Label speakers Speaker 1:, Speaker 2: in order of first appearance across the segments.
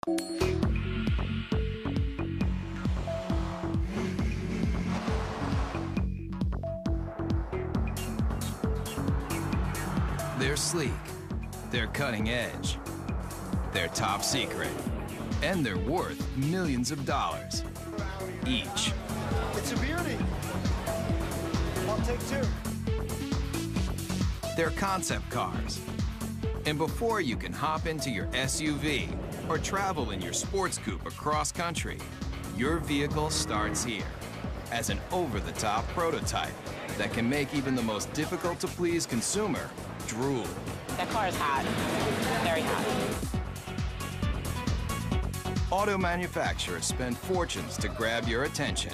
Speaker 1: They're sleek, they're cutting edge, they're top secret, and they're worth millions of dollars each.
Speaker 2: It's a beauty. I'll take two.
Speaker 1: They're concept cars. And before you can hop into your SUV or travel in your sports coupe across country, your vehicle starts here as an over-the-top prototype that can make even the most difficult-to-please consumer drool.
Speaker 3: That car is hot, very hot.
Speaker 1: Auto manufacturers spend fortunes to grab your attention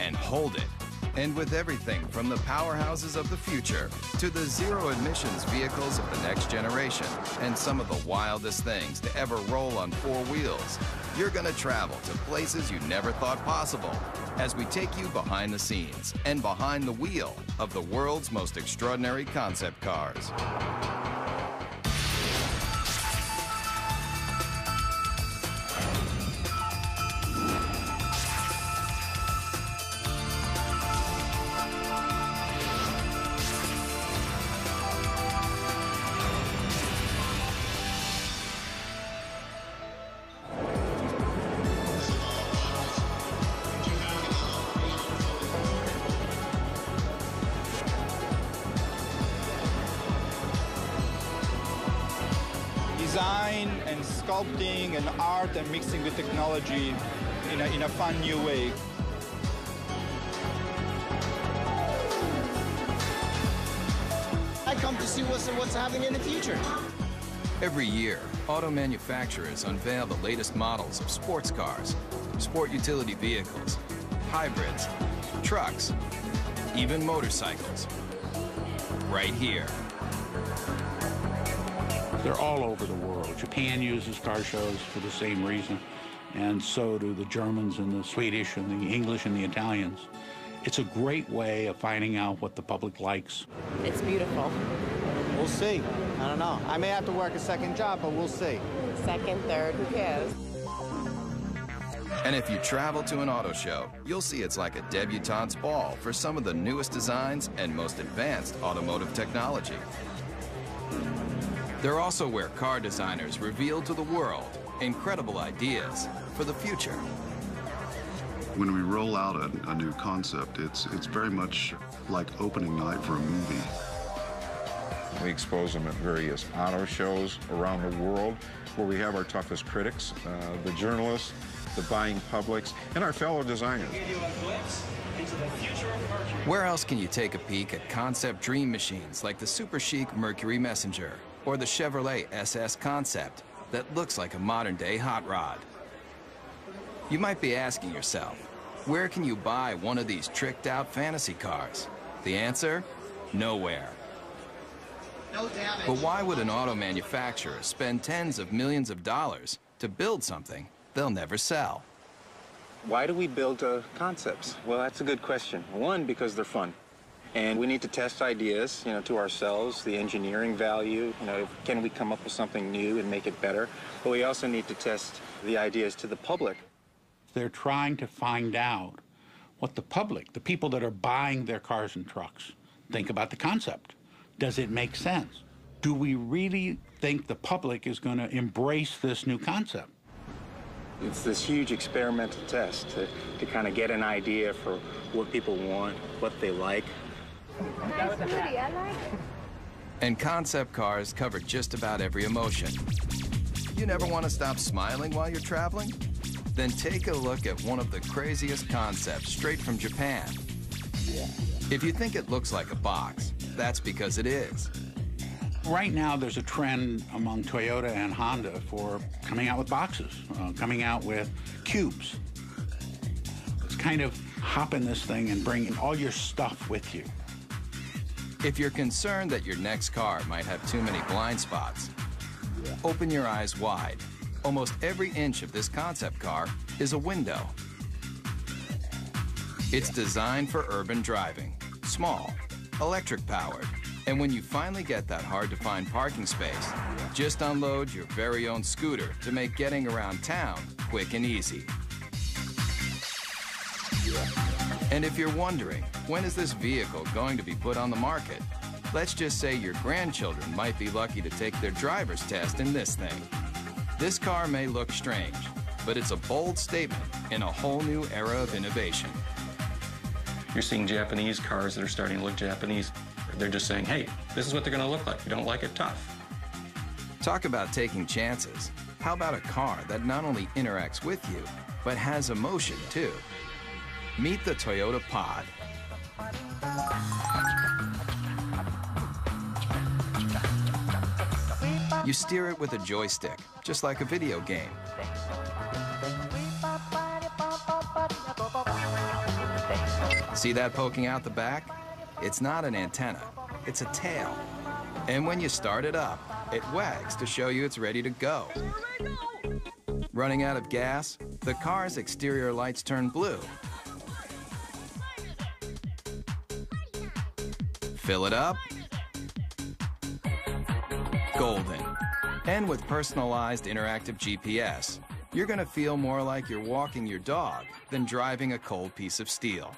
Speaker 1: and hold it. And with everything from the powerhouses of the future to the zero-emissions vehicles of the next generation and some of the wildest things to ever roll on four wheels, you're gonna travel to places you never thought possible as we take you behind the scenes and behind the wheel of the world's most extraordinary concept cars.
Speaker 4: Design and sculpting and art and mixing with technology in a fun new way.
Speaker 2: I come to see what's happening in the future.
Speaker 1: Every year, auto manufacturers unveil the latest models of sports cars, sport utility vehicles, hybrids, trucks, even motorcycles. Right here.
Speaker 5: They're all over the world. Japan uses car shows for the same reason, and so do the Germans and the Swedish and the English and the Italians. It's a great way of finding out what the public likes.
Speaker 3: It's beautiful.
Speaker 2: We'll see. I don't know. I may have to work a second job, but we'll see.
Speaker 3: Second, third, who cares?
Speaker 1: And if you travel to an auto show, you'll see it's like a debutante's ball for some of the newest designs and most advanced automotive technology. They're also where car designers reveal to the world incredible ideas for the future.
Speaker 6: When we roll out a new concept, it's very much like opening night for a movie.
Speaker 7: We expose them at various auto shows around the world where we have our toughest critics, the journalists, the buying publics, and our fellow designers.
Speaker 1: Where else can you take a peek at concept dream machines like the super chic Mercury Messenger or the Chevrolet SS Concept that looks like a modern-day hot rod? You might be asking yourself, where can you buy one of these tricked-out fantasy cars? The answer? Nowhere.
Speaker 2: No damage.
Speaker 1: But why would an auto manufacturer spend tens of millions of dollars to build something they'll never sell?
Speaker 8: Why do we build concepts? Well, that's a good question. One, because they're fun. And we need to test ideas, to ourselves, the engineering value, can we come up with something new and make it better? But we also need to test the ideas to the public.
Speaker 5: They're trying to find out what the public, the people that are buying their cars and trucks, think about the concept. Does it make sense? Do we really think the public is going to embrace this new concept?
Speaker 8: It's this huge experimental test to kind of get an idea for what people want, what they like.
Speaker 9: Nice booty, I like it.
Speaker 1: And concept cars cover just about every emotion. You never want to stop smiling while you're traveling? Then take a look at one of the craziest concepts straight from Japan. If you think it looks like a box, that's because it is.
Speaker 5: Right now, there's a trend among Toyota and Honda for coming out with boxes, coming out with cubes. It's kind of hop in this thing and bring all your stuff with you.
Speaker 1: If you're concerned that your next car might have too many blind spots, open your eyes wide. Almost every inch of this concept car is a window. It's designed for urban driving, small, electric powered, and when you finally get that hard-to-find parking space, Just unload your very own scooter to make getting around town quick and easy. And if you're wondering, when is this vehicle going to be put on the market? Let's just say your grandchildren might be lucky to take their driver's test in this thing. This car may look strange, but it's a bold statement in a whole new era of innovation.
Speaker 10: You're seeing Japanese cars that are starting to look Japanese. They're just saying, hey, this is what they're going to look like. If you don't like it, tough.
Speaker 1: Talk about taking chances. How about a car that not only interacts with you, but has emotion too? Meet the Toyota Pod. You steer it with a joystick, just like a video game. See that poking out the back? It's not an antenna, it's a tail. And when you start it up, it wags to show you it's ready to go. Running out of gas, the car's exterior lights turn blue. Fill it up. Golden. And with personalized interactive GPS, you're gonna feel more like you're walking your dog than driving a cold piece of steel.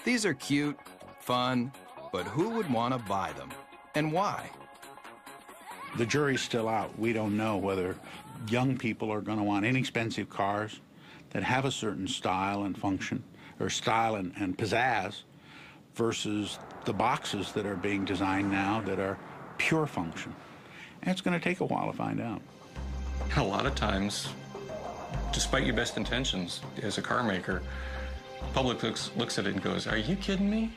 Speaker 1: These are cute, fun, but who would want to buy them? And why?
Speaker 5: The jury's still out. We don't know whether young people are going to want inexpensive cars that have a certain style and function, or style and pizzazz, versus the boxes that are being designed now that are pure function. And it's going to take a while to find out.
Speaker 10: A lot of times, despite your best intentions as a car maker, the public looks at it and goes, are you kidding me?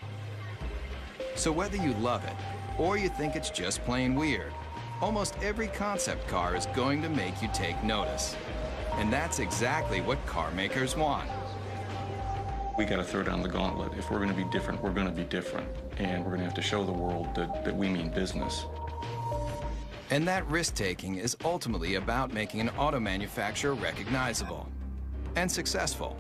Speaker 1: So whether you love it or you think it's just plain weird, almost every concept car is going to make you take notice. And that's exactly what car makers want.
Speaker 10: We got to throw down the gauntlet. If we're going to be different, we're going to be different. And we're going to have to show the world that we mean business.
Speaker 1: And that risk-taking is ultimately about making an auto manufacturer recognizable and successful.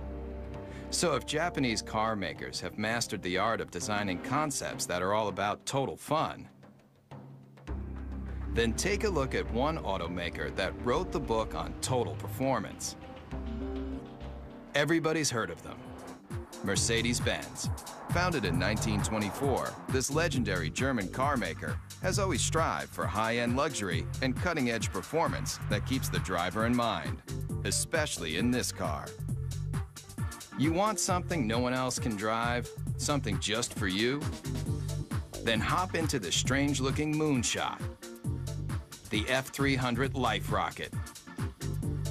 Speaker 1: So if Japanese car makers have mastered the art of designing concepts that are all about total fun, then take a look at one automaker that wrote the book on total performance. Everybody's heard of them. Mercedes-Benz. Founded in 1924, this legendary German car maker has always strived for high-end luxury and cutting-edge performance that keeps the driver in mind, especially in this car. You want something no one else can drive? Something just for you? Then hop into the strange-looking moonshot, the F300 Life Rocket.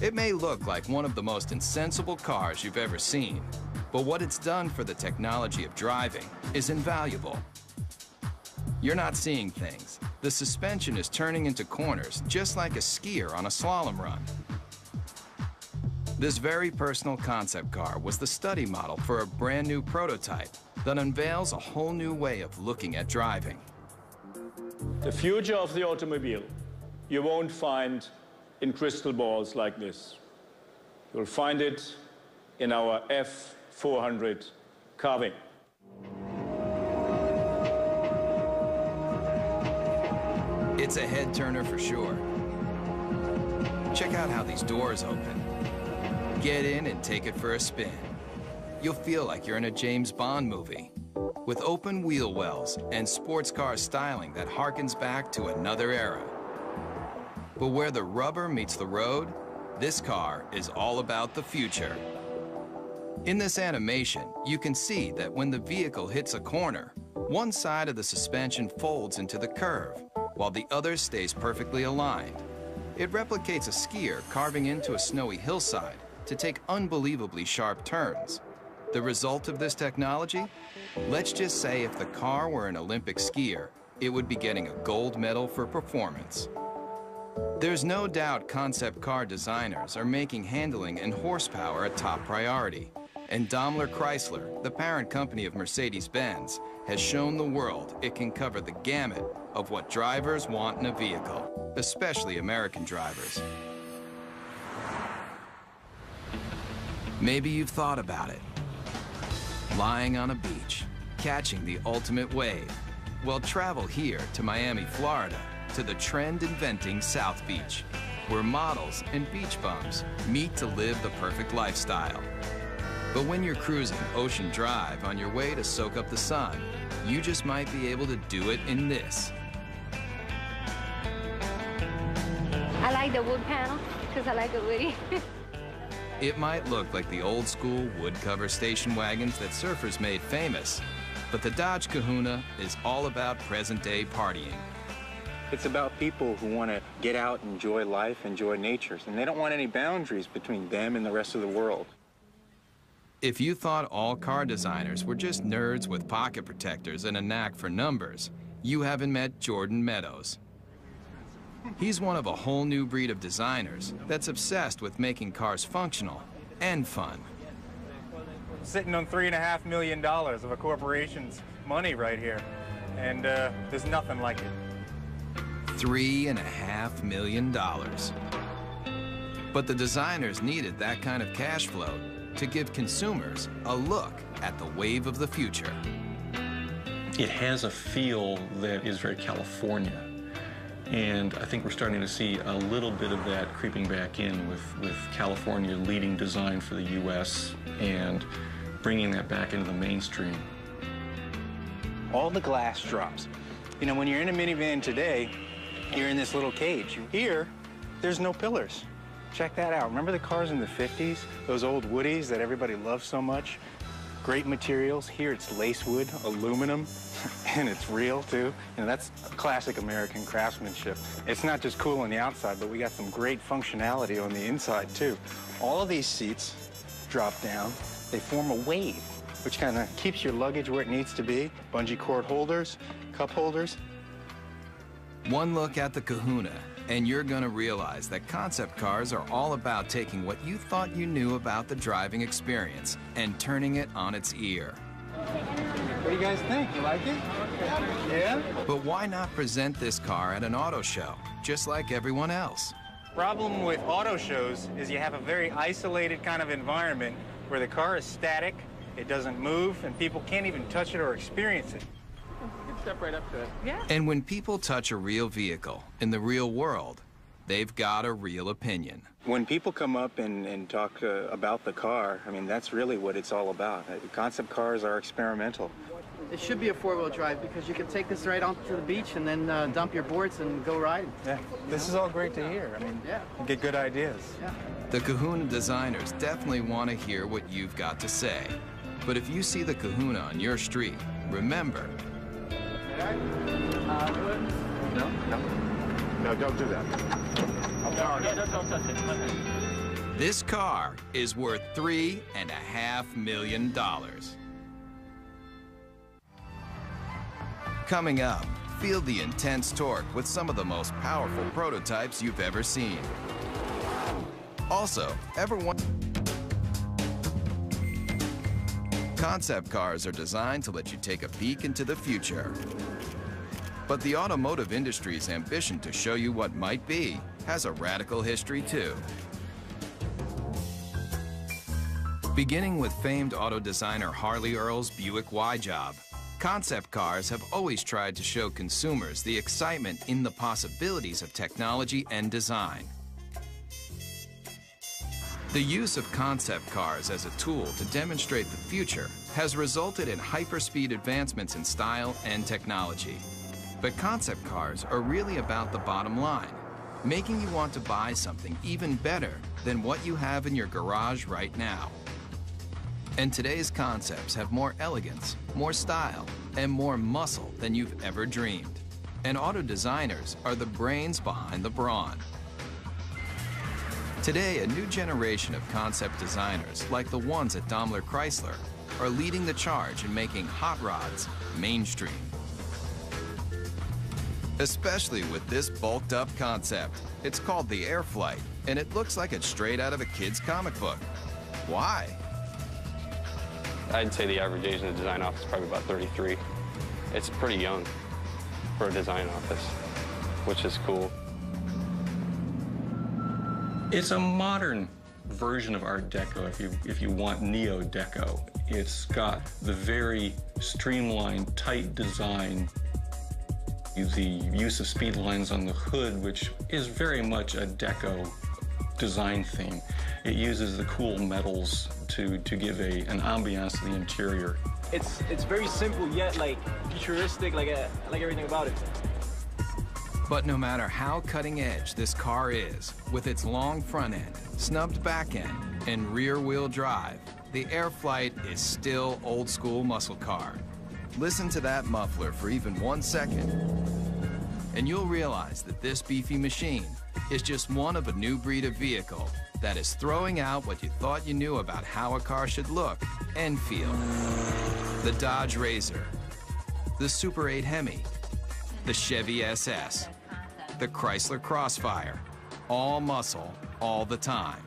Speaker 1: It may look like one of the most insensible cars you've ever seen, but what it's done for the technology of driving is invaluable. You're not seeing things. The suspension is turning into corners just like a skier on a slalom run. This very personal concept car was the study model for a brand new prototype that unveils a whole new way of looking at driving.
Speaker 11: The future of the automobile you won't find in crystal balls like this. You'll find it in our F400 carving.
Speaker 1: It's a head turner for sure. Check out how these doors open. Get in and take it for a spin. You'll feel like you're in a James Bond movie, with open wheel wells and sports car styling that harkens back to another era. But where the rubber meets the road, this car is all about the future. In this animation, you can see that when the vehicle hits a corner, one side of the suspension folds into the curve, while the other stays perfectly aligned. It replicates a skier carving into a snowy hillside to take unbelievably sharp turns. The result of this technology? Let's just say if the car were an Olympic skier, it would be getting a gold medal for performance. There's no doubt concept car designers are making handling and horsepower a top priority. And Daimler Chrysler, the parent company of Mercedes-Benz, has shown the world it can cover the gamut of what drivers want in a vehicle, especially American drivers. Maybe you've thought about it. Lying on a beach, catching the ultimate wave. Well, travel here to Miami, Florida, to the trend-inventing South Beach, where models and beach bums meet to live the perfect lifestyle. But when you're cruising Ocean Drive on your way to soak up the sun, you just might be able to do it in this.
Speaker 9: I like the wood panel because I like the woody.
Speaker 1: It might look like the old-school wood cover station wagons that surfers made famous, but the Dodge Kahuna is all about present-day partying.
Speaker 8: It's about people who want to get out, enjoy life, enjoy nature, and they don't want any boundaries between them and the rest of the world.
Speaker 1: If you thought all car designers were just nerds with pocket protectors and a knack for numbers, you haven't met Jordan Meadows. He's one of a whole new breed of designers that's obsessed with making cars functional and fun.
Speaker 8: Sitting on $3.5 million of a corporation's money right here, and there's nothing like it.
Speaker 1: $3.5 million. But the designers needed that kind of cash flow to give consumers a look at the wave of the future.
Speaker 10: It has a feel that is very California. And I think we're starting to see a little bit of that creeping back in with California leading design for the U.S. and bringing that back into the mainstream.
Speaker 8: All the glass drops. You know, when you're in a minivan today, you're in this little cage. Here, there's no pillars. Check that out. Remember the cars in the 50s? Those old Woodies that everybody loved so much? Great materials. Here it's lace wood, aluminum, and it's real too. You know, that's classic American craftsmanship. It's not just cool on the outside, but we got some great functionality on the inside too. All of these seats drop down. They form a wave, which kind of keeps your luggage where it needs to be. Bungee cord holders, cup holders.
Speaker 1: One look at the Kahuna, and you're gonna realize that concept cars are all about taking what you thought you knew about the driving experience and turning it on its ear.
Speaker 8: What do you guys think? You like it? Yeah?
Speaker 1: But why not present this car at an auto show, just like everyone else?
Speaker 8: Problem with auto shows is you have a very isolated kind of environment where the car is static, it doesn't move, and people can't even touch it or experience it. You can step right up to it. Yeah.
Speaker 1: And when people touch a real vehicle in the real world, they've got a real opinion.
Speaker 8: When people come up and talk about the car, I mean, that's really what it's all about. Concept cars are experimental.
Speaker 2: It should be a four-wheel drive because you can take this right onto the beach and then dump your boards and go riding.
Speaker 8: Yeah, this is all great to hear. I mean,
Speaker 2: yeah,
Speaker 8: you get good ideas.
Speaker 2: Yeah.
Speaker 1: The Kahuna designers definitely want to hear what you've got to say. But if you see the Kahuna on your street, remember.
Speaker 12: No, don't do that.
Speaker 2: Don't touch it.
Speaker 1: This car is worth $3.5 million. Coming up, feel the intense torque with some of the most powerful prototypes you've ever seen. Also, concept cars are designed to let you take a peek into the future. But the automotive industry's ambition to show you what might be has a radical history too. Beginning with famed auto designer Harley Earl's Buick Y-Job, concept cars have always tried to show consumers the excitement in the possibilities of technology and design. The use of concept cars as a tool to demonstrate the future has resulted in hyperspeed advancements in style and technology. But concept cars are really about the bottom line, making you want to buy something even better than what you have in your garage right now. And today's concepts have more elegance, more style, and more muscle than you've ever dreamed. And auto designers are the brains behind the brawn. Today, a new generation of concept designers, like the ones at Daimler Chrysler, are leading the charge in making hot rods mainstream. Especially with this bulked-up concept. It's called the Airflight, and it looks like it's straight out of a kid's comic book. Why?
Speaker 13: I'd say the average age in the design office is probably about 33. It's pretty young for a design office, which is cool.
Speaker 10: It's a modern version of Art Deco, if you want Neo-Deco. It's got the very streamlined, tight design The use of speed lines on the hood, which is very much a deco design theme. It uses the cool metals to give an ambiance to the interior.
Speaker 12: It's very simple yet like futuristic, like everything about it.
Speaker 1: But no matter how cutting edge this car is, with its long front end, snubbed back end, and rear wheel drive, the Airflight is still old school muscle car. Listen to that muffler for even 1 second, and you'll realize that this beefy machine is just one of a new breed of vehicle that is throwing out what you thought you knew about how a car should look and feel. The Dodge Razor, the Super 8 Hemi, the Chevy SS, the Chrysler Crossfire, all muscle, all the time.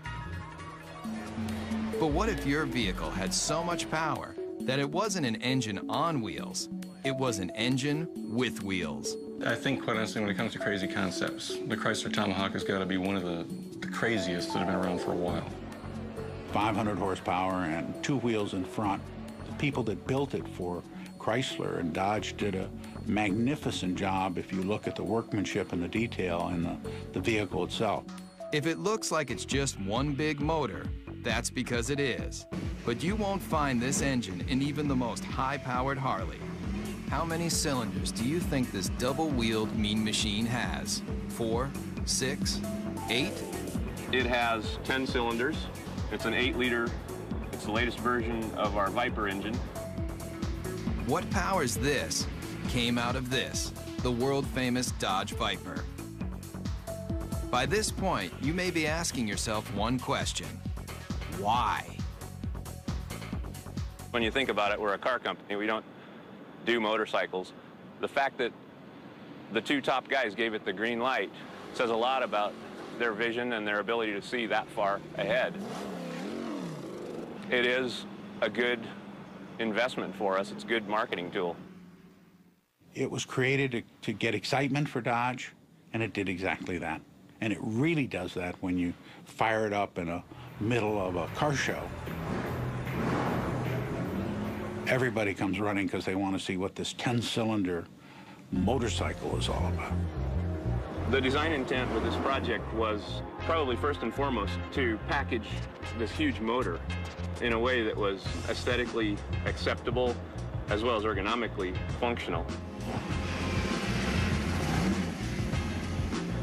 Speaker 1: But what if your vehicle had so much power that it wasn't an engine on wheels, it was an engine with wheels?
Speaker 10: I think, quite honestly, when it comes to crazy concepts, the Chrysler Tomahawk has got to be one of the craziest that have been around for a while.
Speaker 5: 500 horsepower and 2 wheels in front. The people that built it for Chrysler and Dodge did a magnificent job if you look at the workmanship and the detail in the vehicle itself.
Speaker 1: If it looks like it's just one big motor, that's because it is. But you won't find this engine in even the most high-powered Harley. How many cylinders do you think this double-wheeled mean machine has? 4, 6, 8?
Speaker 13: It has 10 cylinders. It's an 8-liter. It's the latest version of our Viper engine.
Speaker 1: What powers this came out of this, the world-famous Dodge Viper. By this point, you may be asking yourself one question: why?
Speaker 13: When you think about it, we're a car company. We don't do motorcycles. The fact that the 2 top guys gave it the green light says a lot about their vision and their ability to see that far ahead. It is a good investment for us. It's a good marketing tool.
Speaker 5: It was created to get excitement for Dodge, and it did exactly that. And it really does that when you fire it up in the middle of a car show. Everybody comes running because they want to see what this 10-cylinder motorcycle is all about.
Speaker 13: The design intent with this project was probably first and foremost to package this huge motor in a way that was aesthetically acceptable as well as ergonomically functional.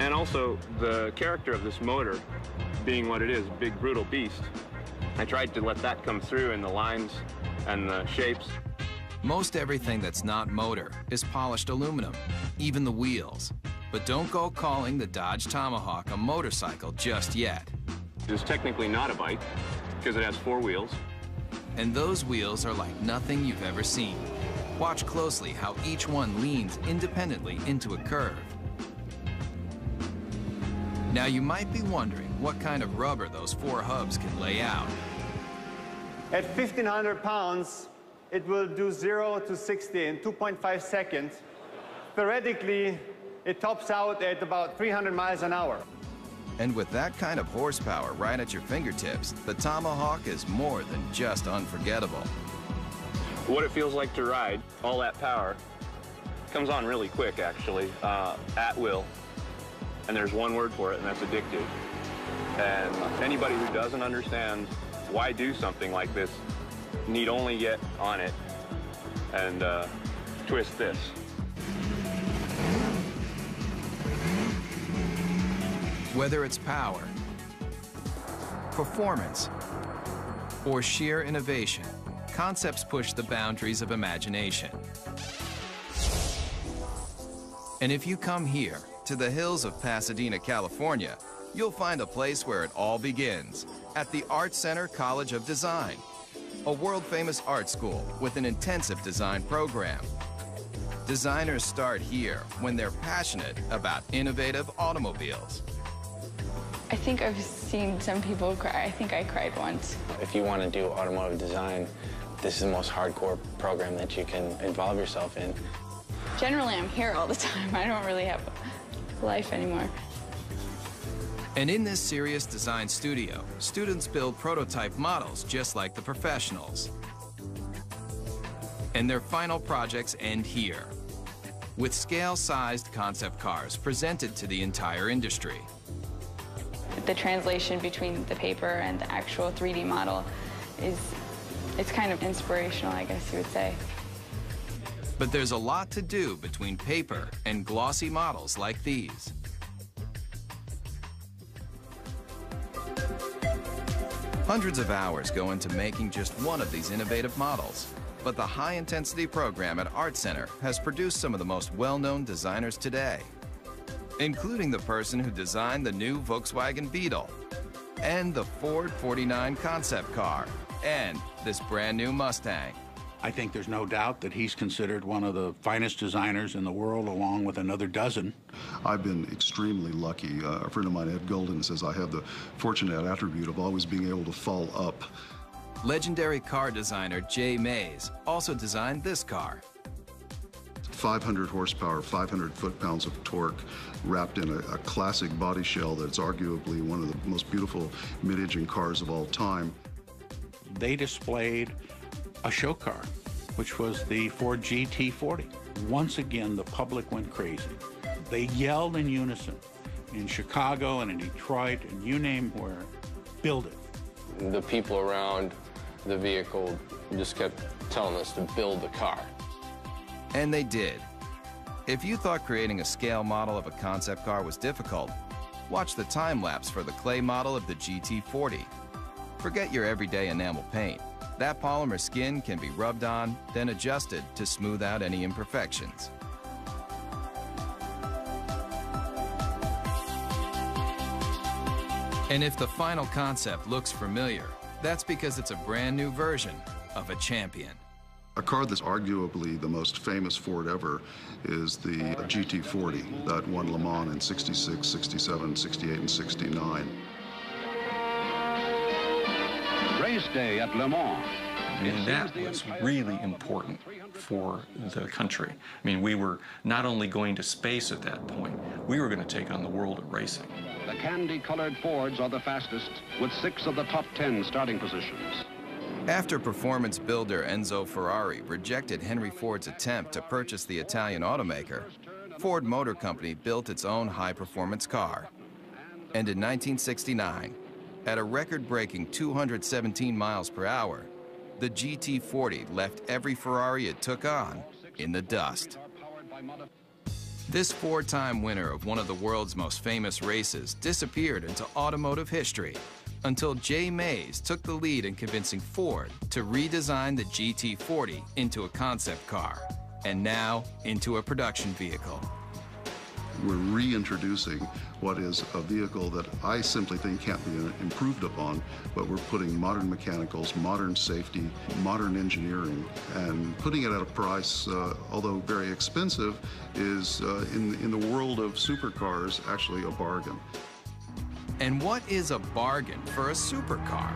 Speaker 13: And also the character of this motor being what it is, big brutal beast. I tried to let that come through in the lines and the shapes.
Speaker 1: Most everything that's not motor is polished aluminum, even the wheels. But don't go calling the Dodge Tomahawk a motorcycle just yet.
Speaker 13: It's technically not a bike because it has 4 wheels.
Speaker 1: And those wheels are like nothing you've ever seen. Watch closely how each one leans independently into a curve. Now you might be wondering what kind of rubber those 4 hubs can lay out.
Speaker 12: At 1,500 pounds, it will do 0 to 60 in 2.5 seconds. Theoretically, it tops out at about 300 miles an hour.
Speaker 1: And with that kind of horsepower right at your fingertips, the Tomahawk is more than just unforgettable.
Speaker 13: What it feels like to ride, all that power, comes on really quick actually, at will. And there's one word for it, and that's addictive. And anybody who doesn't understand why do something like this need only get on it and twist this.
Speaker 1: Whether it's power, performance, or sheer innovation, concepts push the boundaries of imagination. And if you come here, to the hills of Pasadena, California, you'll find a place where it all begins, at the Art Center College of Design, a world-famous art school with an intensive design program. Designers start here when they're passionate about innovative automobiles.
Speaker 14: I think I've seen some people cry. I think I cried once.
Speaker 15: If you want to do automotive design, this is the most hardcore program that you can involve yourself in.
Speaker 14: Generally, I'm here all the time. I don't really have a life anymore.
Speaker 1: And in this serious design studio, students build prototype models just like the professionals. And their final projects end here. with scale-sized concept cars presented to the entire industry.
Speaker 14: The translation between the paper and the actual 3D model it's kind of inspirational, I guess you would say.
Speaker 1: But there's a lot to do between paper and glossy models like these. Hundreds of hours go into making just one of these innovative models. But the high-intensity program at Art Center has produced some of the most well-known designers today, including the person who designed the new Volkswagen Beetle, and the Ford 49 concept car, and this brand new Mustang.
Speaker 5: I think there's no doubt that he's considered one of the finest designers in the world, along with another dozen.
Speaker 6: I've been extremely lucky. A friend of mine, Ed Golden, says I have the fortunate attribute of always being able to fall up.
Speaker 1: Legendary car designer Jay Mays also designed this car.
Speaker 6: 500 horsepower, 500 foot-pounds of torque, wrapped in a classic body shell that's arguably one of the most beautiful mid-engine cars of all time.
Speaker 5: They displayed a show car, which was the Ford GT40. Once again, the public went crazy. They yelled in unison in Chicago and in Detroit and you name where, build it.
Speaker 16: The people around the vehicle just kept telling us to build the car.
Speaker 1: And they did. If you thought creating a scale model of a concept car was difficult, watch the time-lapse for the clay model of the GT40. Forget your everyday enamel paint. That polymer skin can be rubbed on, then adjusted to smooth out any imperfections. And if the final concept looks familiar, that's because it's a brand new version of a champion.
Speaker 6: A car that's arguably the most famous Ford ever is the GT40 that won Le Mans in 66, 67, 68, and 69.
Speaker 17: Race day at Le Mans.
Speaker 10: And that was really important for the country. I mean, we were not only going to space at that point, we were going to take on the world of racing.
Speaker 17: The candy-colored Fords are the fastest, with 6 of the top 10 starting positions.
Speaker 1: After performance builder Enzo Ferrari rejected Henry Ford's attempt to purchase the Italian automaker, Ford Motor Company built its own high-performance car. And in 1969, at a record-breaking 217 miles per hour, the GT40 left every Ferrari it took on in the dust. This 4-time winner of one of the world's most famous races disappeared into automotive history until Jay Mays took the lead in convincing Ford to redesign the GT40 into a concept car, and now into a production vehicle.
Speaker 6: We're reintroducing what is a vehicle that I simply think can't be improved upon, but we're putting modern mechanicals, modern safety, modern engineering, and putting it at a price, although very expensive, is in the world of supercars actually a bargain.
Speaker 1: And what is a bargain for a supercar?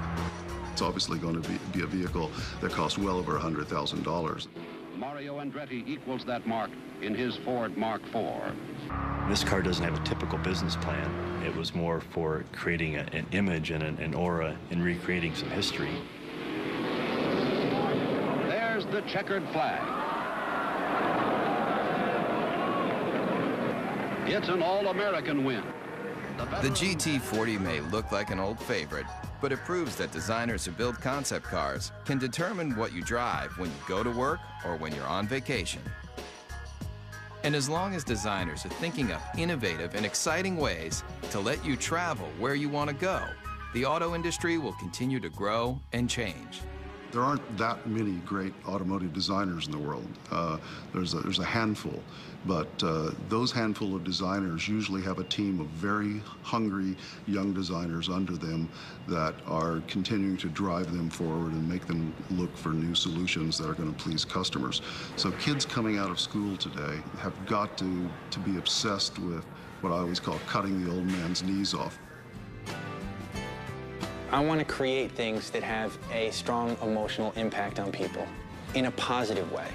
Speaker 6: It's obviously going to be a vehicle that costs well over $100,000.
Speaker 17: Mario Andretti equals that mark in his Ford Mark IV.
Speaker 18: This car doesn't have a typical business plan. It was more for creating an image and an aura and recreating some history.
Speaker 17: There's the checkered flag. It's an all-American win.
Speaker 1: The GT40 may look like an old favorite, but it proves that designers who build concept cars can determine what you drive when you go to work or when you're on vacation. And as long as designers are thinking up innovative and exciting ways to let you travel where you want to go, the auto industry will continue to grow and change.
Speaker 6: There aren't that many great automotive designers in the world. There's a handful, but those handful of designers usually have a team of very hungry young designers under them that are continuing to drive them forward and make them look for new solutions that are going to please customers. So kids coming out of school today have got to be obsessed with what I always call cutting the old man's knees off.
Speaker 15: I want to create things that have a strong emotional impact on people in a positive way.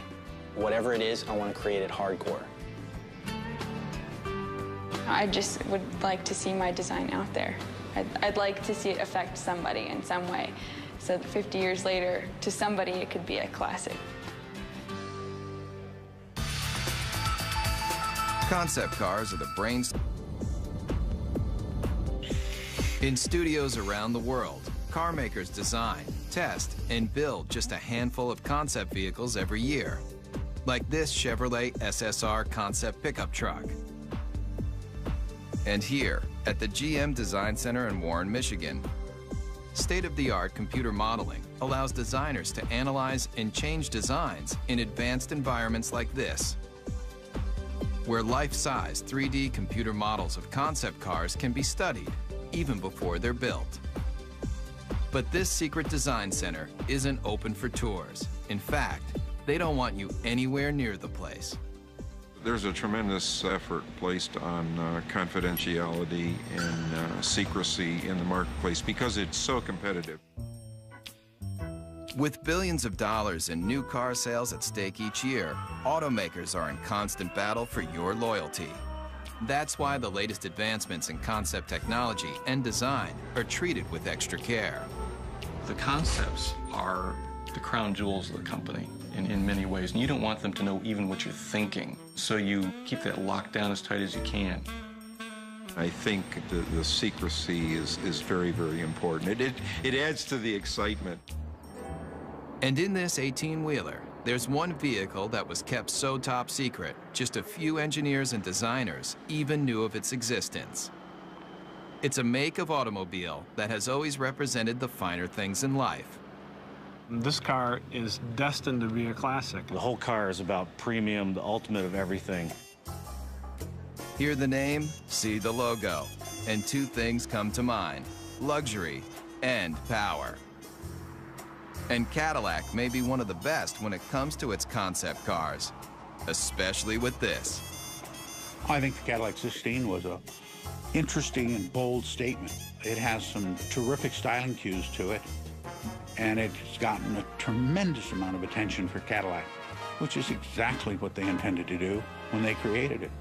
Speaker 15: Whatever it is, I want to create it hardcore.
Speaker 14: I just would like to see my design out there. I'd like to see it affect somebody in some way, so that 50 years later, to somebody, it could be a classic.
Speaker 1: Concept cars are the brains. In studios around the world, car makers design, test, and build just a handful of concept vehicles every year, like this Chevrolet SSR concept pickup truck. And here, at the GM Design Center in Warren, Michigan, state-of-the-art computer modeling allows designers to analyze and change designs in advanced environments like this, where life-size 3D computer models of concept cars can be studied even before they're built. But this secret design center isn't open for tours. In fact, they don't want you anywhere near the place.
Speaker 7: There's a tremendous effort placed on confidentiality and secrecy in the marketplace because it's so competitive.
Speaker 1: With billions of dollars in new car sales at stake each year, automakers are in constant battle for your loyalty. That's why the latest advancements in concept technology and design are treated with extra care.
Speaker 10: The concepts are the crown jewels of the company in many ways, and you don't want them to know even what you're thinking, so you keep that locked down as tight as you can.
Speaker 7: I think the secrecy is very, very important. It adds to the excitement.
Speaker 1: And in this 18-wheeler, there's one vehicle that was kept so top secret, just a few engineers and designers even knew of its existence. It's a make of automobile that has always represented the finer things in life.
Speaker 19: This car is destined to be a classic.
Speaker 18: The whole car is about premium, the ultimate of everything.
Speaker 1: Hear the name, see the logo, and two things come to mind: luxury and power. And Cadillac may be one of the best when it comes to its concept cars, especially with this.
Speaker 5: I think the Cadillac 16 was a interesting and bold statement. It has some terrific styling cues to it, and it's gotten a tremendous amount of attention for Cadillac, which is exactly what they intended to do when they created it.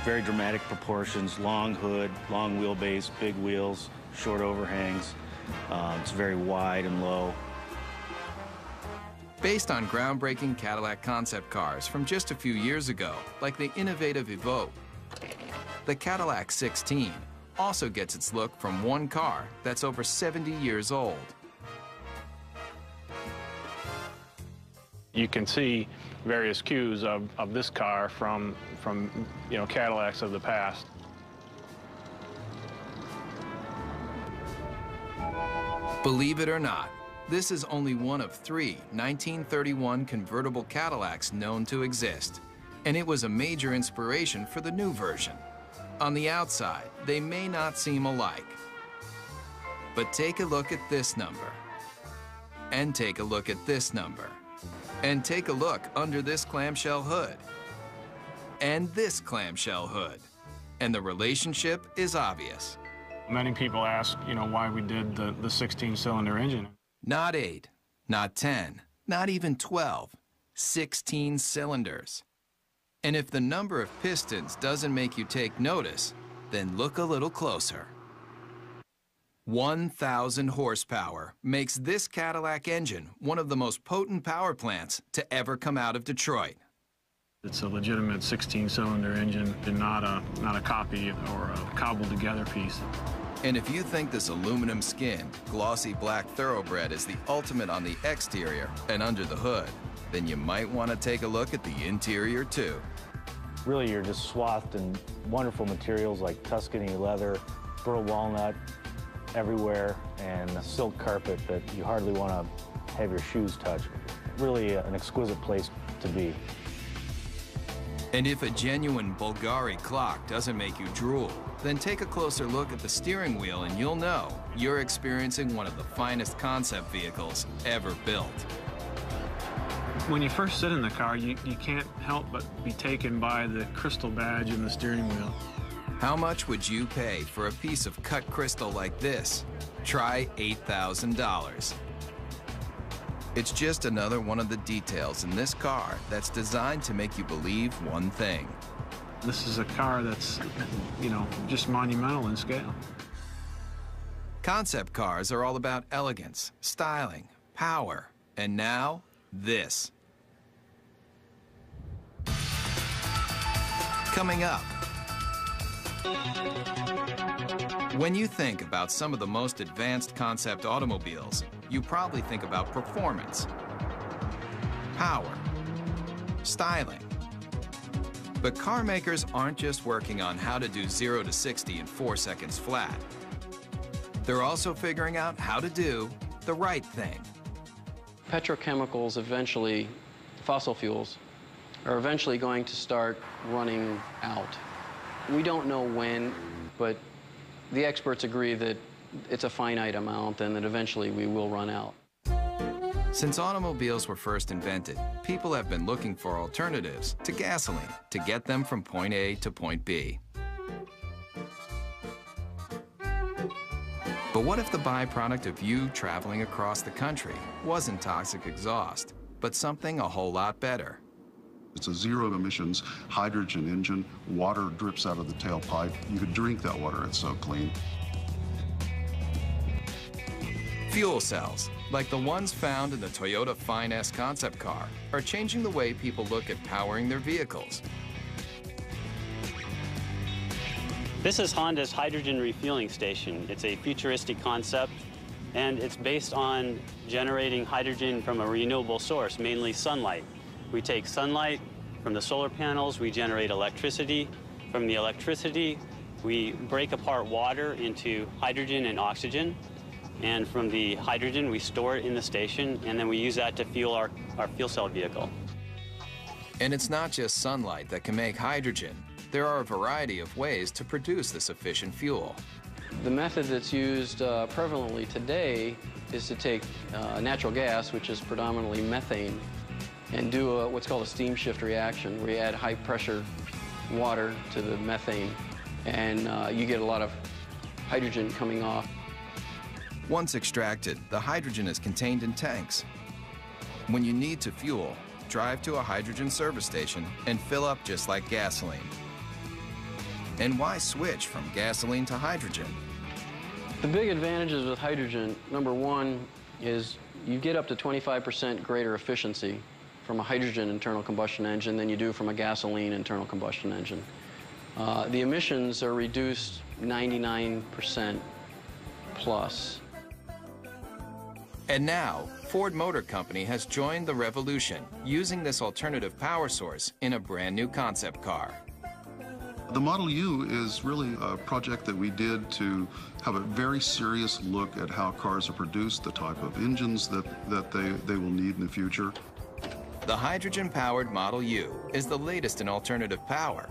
Speaker 18: Very dramatic proportions, long hood, long wheelbase, big wheels, short overhangs. It's very wide and low.
Speaker 1: Based on groundbreaking Cadillac concept cars from just a few years ago, like the innovative Evoque, the Cadillac 16 also gets its look from one car that's over 70 years old.
Speaker 19: You can see various cues of this car from Cadillacs of the past.
Speaker 1: Believe it or not, this is only one of 3 1931 convertible Cadillacs known to exist, and it was a major inspiration for the new version. On the outside, they may not seem alike, but take a look at this number, and take a look at this number, and take a look under this clamshell hood, and this clamshell hood, and the relationship is obvious.
Speaker 19: Many people ask, why we did the 16-cylinder engine.
Speaker 1: Not 8, not 10, not even 12, 16 cylinders. And if the number of pistons doesn't make you take notice, then look a little closer. 1,000 horsepower makes this Cadillac engine one of the most potent power plants to ever come out of Detroit.
Speaker 19: It's a legitimate 16-cylinder engine and not a copy or a cobbled-together piece.
Speaker 1: And if you think this aluminum-skinned, glossy black thoroughbred is the ultimate on the exterior and under the hood, then you might want to take a look at the interior, too.
Speaker 18: Really, you're just swathed in wonderful materials like Tuscany leather, burl walnut everywhere, and a silk carpet that you hardly want to have your shoes touch. Really an exquisite place to be.
Speaker 1: And if a genuine Bulgari clock doesn't make you drool, then take a closer look at the steering wheel and you'll know you're experiencing one of the finest concept vehicles ever built.
Speaker 19: When you first sit in the car, you can't help but be taken by the crystal badge in the steering wheel.
Speaker 1: How much would you pay for a piece of cut crystal like this? Try $8,000. It's just another one of the details in this car that's designed to make you believe one thing.
Speaker 19: This is a car that's, just monumental in scale.
Speaker 1: Concept cars are all about elegance, styling, power, and now, this. Coming up, When you think about some of the most advanced concept automobiles, you probably think about performance, power, styling. But car makers aren't just working on how to do 0 to 60 in 4 seconds flat. They're also figuring out how to do the right thing.
Speaker 20: Petrochemicals eventually, fossil fuels, are eventually going to start running out. We don't know when, but the experts agree that it's a finite amount and that eventually we will run out.
Speaker 1: Since automobiles were first invented, people have been looking for alternatives to gasoline to get them from point A to point B. But what if the byproduct of you traveling across the country wasn't toxic exhaust, but something a whole lot better?
Speaker 6: It's a zero-emissions hydrogen engine. Water drips out of the tailpipe. You could drink that water, it's so clean.
Speaker 1: Fuel cells, like the ones found in the Toyota Fine S concept car, are changing the way people look at powering their vehicles.
Speaker 21: This is Honda's hydrogen refueling station. It's a futuristic concept, and it's based on generating hydrogen from a renewable source, mainly sunlight. We take sunlight from the solar panels, we generate electricity. From the electricity, we break apart water into hydrogen and oxygen. And from the hydrogen, we store it in the station, and then we use that to fuel our fuel cell vehicle.
Speaker 1: And it's not just sunlight that can make hydrogen. There are a variety of ways to produce this efficient fuel.
Speaker 20: The method that's used prevalently today is to take natural gas, which is predominantly methane, and do what's called a steam shift reaction, where you add high-pressure water to the methane, and you get a lot of hydrogen coming off.
Speaker 1: Once extracted, the hydrogen is contained in tanks. When you need to fuel, drive to a hydrogen service station and fill up just like gasoline. And why switch from gasoline to hydrogen?
Speaker 20: The big advantages with hydrogen, number one, is you get up to 25% greater efficiency from a hydrogen internal combustion engine than you do from a gasoline internal combustion engine. The emissions are reduced 99% plus.
Speaker 1: And now, Ford Motor Company has joined the revolution, using this alternative power source in a brand new concept car.
Speaker 6: The Model U is really a project that we did to have a very serious look at how cars are produced, the type of engines that they will need in the future.
Speaker 1: The hydrogen-powered Model U is the latest in alternative power.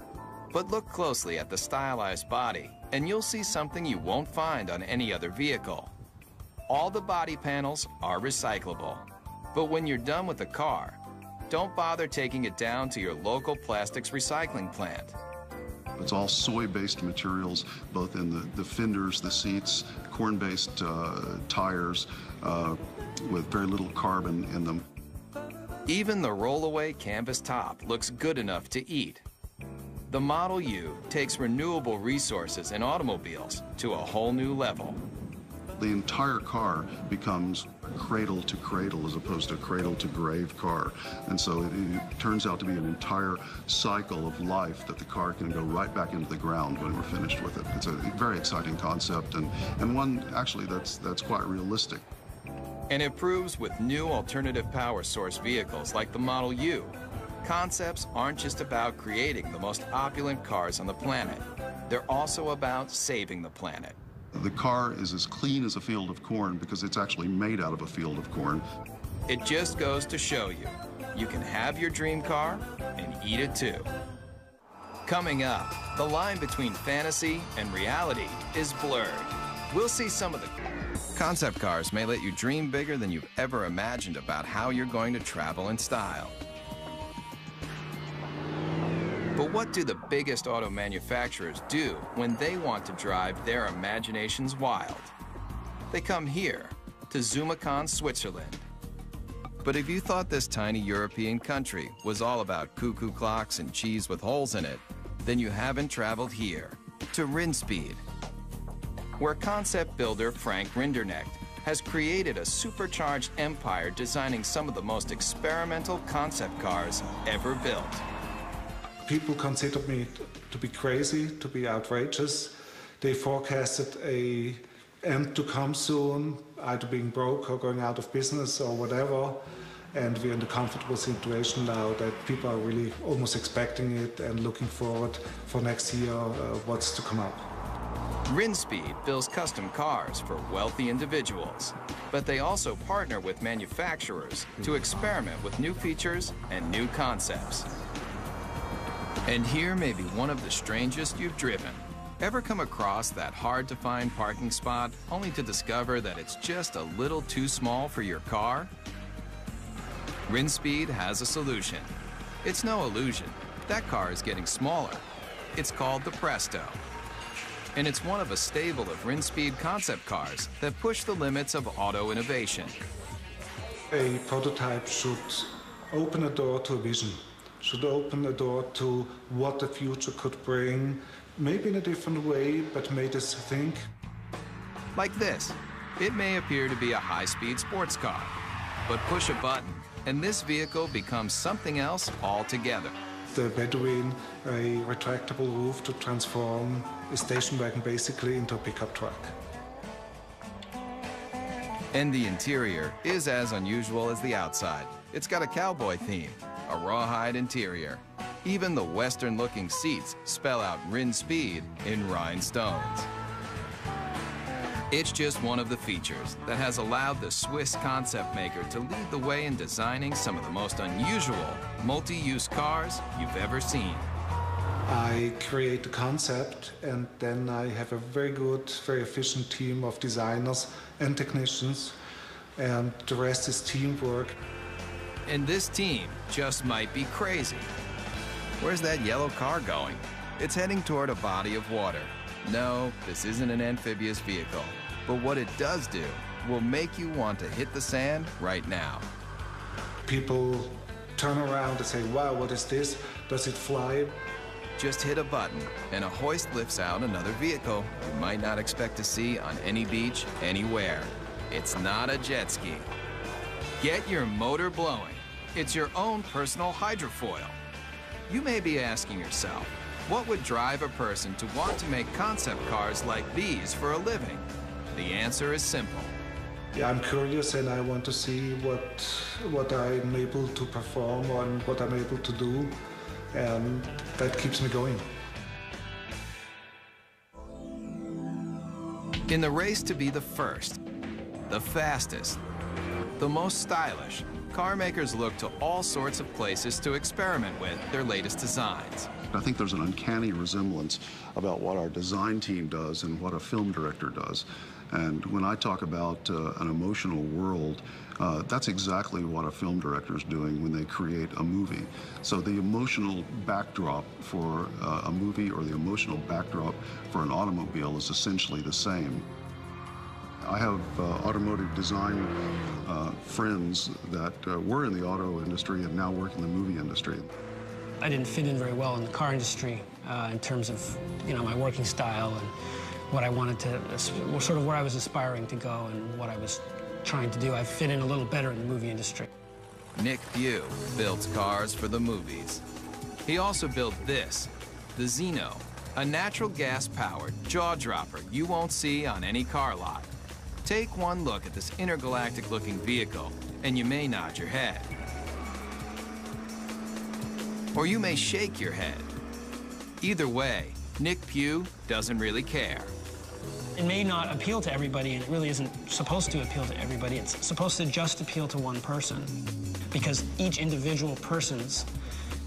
Speaker 1: But look closely at the stylized body, and you'll see something you won't find on any other vehicle. All the body panels are recyclable. But when you're done with the car, don't bother taking it down to your local plastics recycling plant.
Speaker 6: It's all soy-based materials, both in the fenders, the seats, corn-based tires with very little carbon in them.
Speaker 1: Even the rollaway canvas top looks good enough to eat. The Model U takes renewable resources in automobiles to a whole new level.
Speaker 6: The entire car becomes cradle to cradle as opposed to cradle to grave car. And so it turns out to be an entire cycle of life that the car can go right back into the ground when we're finished with it. It's a very exciting concept and one actually that's quite realistic.
Speaker 1: And it proves with new alternative power source vehicles like the Model U, concepts aren't just about creating the most opulent cars on the planet. They're also about saving the planet.
Speaker 6: The car is as clean as a field of corn because it's actually made out of a field of corn.
Speaker 1: It just goes to show you, you can have your dream car and eat it too. Coming up, the line between fantasy and reality is blurred. We'll see some of the concept cars may let you dream bigger than you've ever imagined about how you're going to travel in style. But what do the biggest auto manufacturers do when they want to drive their imaginations wild? They come here, to Zumikon, Switzerland. But if you thought this tiny European country was all about cuckoo clocks and cheese with holes in it, then you haven't traveled here, to Rinspeed, where concept builder Frank Rinderknecht has created a supercharged empire designing some of the most experimental concept cars ever built.
Speaker 22: People consider me
Speaker 4: be crazy, to be outrageous. They forecasted a end to come soon, either being broke or going out of business or whatever. And we're in the comfortable situation now that people are really almost expecting it and looking forward for next year what's to come up.
Speaker 1: Rinspeed builds custom cars for wealthy individuals, but they also partner with manufacturers to experiment with new features and new concepts. And here may be one of the strangest you've driven. Ever come across that hard-to-find parking spot only to discover that it's just a little too small for your car? Rinspeed has a solution. It's no illusion. That car is getting smaller. It's called the Presto. And it's one of a stable of Rinspeed concept cars that push the limits of auto innovation.
Speaker 4: A prototype should open a door to a vision, should open a door to what the future could bring, maybe in a different way, but made us think.
Speaker 1: Like this. It may appear to be a high-speed sports car, but push a button, and this vehicle becomes something else altogether.
Speaker 4: The Bedouin, a retractable roof to transform a station wagon basically into a pickup truck.
Speaker 1: And the interior is as unusual as the outside. It's got a cowboy theme, a rawhide interior. Even the Western-looking seats spell out Rinspeed in rhinestones. It's just one of the features that has allowed the Swiss concept maker to lead the way in designing some of the most unusual multi-use cars you've ever seen.
Speaker 4: I create the concept, and then I have a very good, very efficient team of designers and technicians, and the rest is teamwork.
Speaker 1: And this team just might be crazy. Where's that yellow car going? It's heading toward a body of water. No, this isn't an amphibious vehicle. But what it does do will make you want to hit the sand right now.
Speaker 4: People turn around and say, wow, what is this? Does it fly?
Speaker 1: Just hit a button, and a hoist lifts out another vehicle you might not expect to see on any beach, anywhere. It's not a jet ski. Get your motor blowing. It's your own personal hydrofoil. You may be asking yourself, what would drive a person to want to make concept cars like these for a living? The answer is simple.
Speaker 4: Yeah, I'm curious and I want to see what I'm able to perform and what I'm able to do, and that keeps me going.
Speaker 1: In the race to be the first, the fastest, the most stylish, car makers look to all sorts of places to experiment with their latest designs.
Speaker 6: I think there's an uncanny resemblance about what our design team does and what a film director does. And when I talk about an emotional world, that's exactly what a film director is doing when they create a movie. So the emotional backdrop for a movie or the emotional backdrop for an automobile is essentially the same. I have automotive design friends that were in the auto industry and now work in the movie industry.
Speaker 22: I didn't fit in very well in the car industry in terms of, my working style and what I wanted to, sort of where I was aspiring to go and what I was trying to do. I fit in a little better in the movie industry.
Speaker 1: Nick Pugh builds cars for the movies. He also built this, the Zeno, a natural gas-powered jaw-dropper you won't see on any car lot. Take one look at this intergalactic-looking vehicle, and you may nod your head. Or you may shake your head. Either way, Nick Pugh doesn't really care.
Speaker 22: It may not appeal to everybody, and it really isn't supposed to appeal to everybody. It's supposed to just appeal to one person, because each individual person's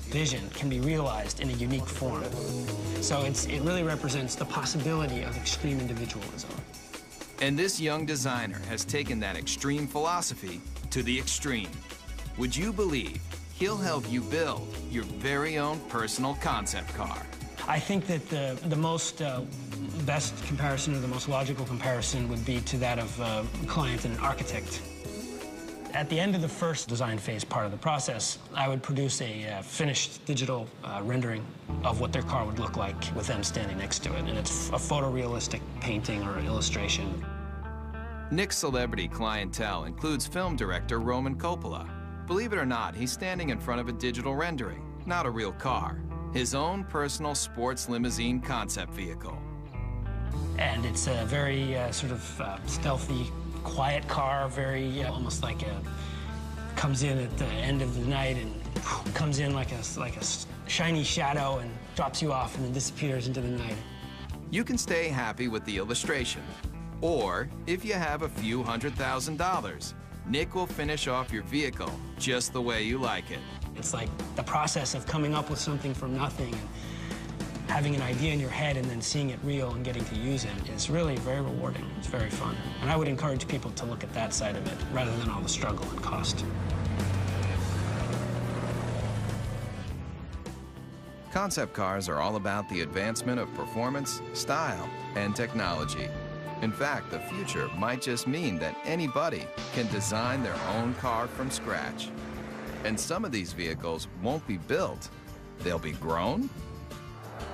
Speaker 22: vision can be realized in a unique form. So it really represents the possibility of extreme individualism.
Speaker 1: And this young designer has taken that extreme philosophy to the extreme. Would you believe he'll help you build your very own personal concept car?
Speaker 22: I think that the most best comparison, or the most logical comparison, would be to that of a client and an architect. At the end of the first design phase part of the process, I would produce a finished digital rendering of what their car would look like with them standing next to it. And it's a photorealistic painting or illustration.
Speaker 1: Nick's celebrity clientele includes film director Roman Coppola. Believe it or not, he's standing in front of a digital rendering, not a real car. his own personal sports limousine concept vehicle.
Speaker 22: And it's a very sort of stealthy, quiet car, very almost like comes in at the end of the night and comes in like a shiny shadow and drops you off and then disappears into the night.
Speaker 1: You can stay happy with the illustration, or if you have a few $100,000, Nick will finish off your vehicle just the way you like it.
Speaker 22: It's like the process of coming up with something from nothing and having an idea in your head and then seeing it real and getting to use it is really very rewarding. It's very fun. And I would encourage people to look at that side of it rather than all the struggle and cost.
Speaker 1: Concept cars are all about the advancement of performance, style, and technology. In fact, the future might just mean that anybody can design their own car from scratch. And some of these vehicles won't be built, they'll be grown.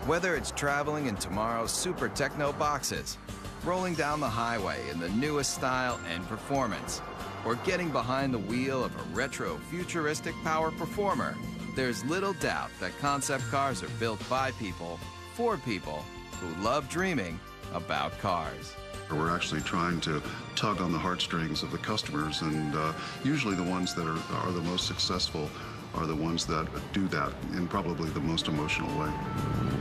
Speaker 1: Whether it's traveling in tomorrow's super techno boxes, rolling down the highway in the newest style and performance, or getting behind the wheel of a retro futuristic power performer, there's little doubt that concept cars are built by people, for people who love dreaming about cars.
Speaker 6: We're actually trying to tug on the heartstrings of the customers, and usually the ones that are the most successful are the ones that do that in probably the most emotional way.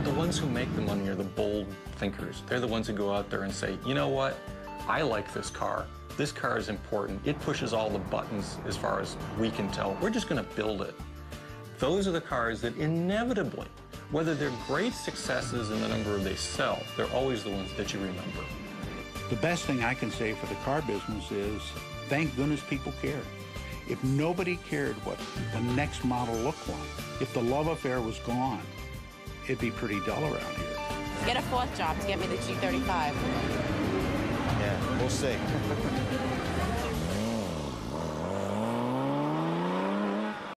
Speaker 10: The ones who make the money are the bold thinkers. They're the ones who go out there and say, you know what, I like this car. This car is important. It pushes all the buttons as far as we can tell. We're just going to build it. Those are the cars that inevitably, whether they're great successes in the number they sell, they're always the ones that you remember.
Speaker 5: The best thing I can say for the car business is, thank goodness people care. If nobody cared what the next model looked like, if the love affair was gone, it'd be pretty dull around here.
Speaker 3: Get a fourth job to get me the G35.
Speaker 11: Yeah, we'll see.